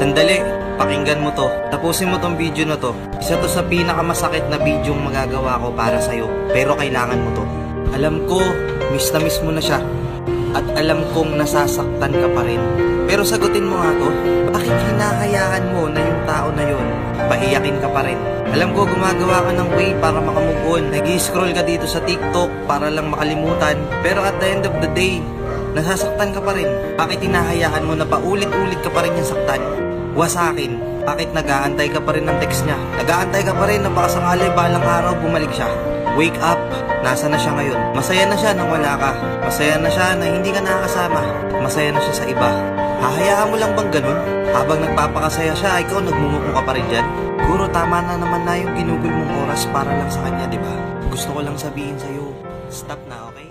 Sandali, pakinggan mo to. Tapusin mo tong video na to. Isa to sa pinakamasakit na video yung magagawa ko para sa'yo. Pero kailangan mo to. Alam ko, miss na miss mo na siya. At alam kong nasasaktan ka pa rin. Pero sagutin mo nga to, bakit hinahayaan mo na yung tao na yun paiyakin ka pa rin? Alam ko gumagawa ka ng way para makamove on. Nag-i-scroll ka dito sa TikTok para lang makalimutan. Pero at the end of the day, nasasaktan ka pa rin. Bakit hinahayaan mo na paulit-ulit ka pa rin yung saktan? Sa akin, bakit nag-aantay ka pa rin ng text niya? Nag-aantay ka pa rin na baka sakali balang araw bumalik siya. Wake up! Nasa na siya ngayon? Masaya na siya nang wala ka. Masaya na siya na hindi ka nakakasama. Masaya na siya sa iba. Hahayaan mo lang bang ganun? Habang nagpapakasaya siya, ikaw nagmumuko ka pa rin dyan? Siguro tama na naman na yung ginugol mong oras para lang sa kanya, di ba? Gusto ko lang sabihin sa'yo, stop na, okay?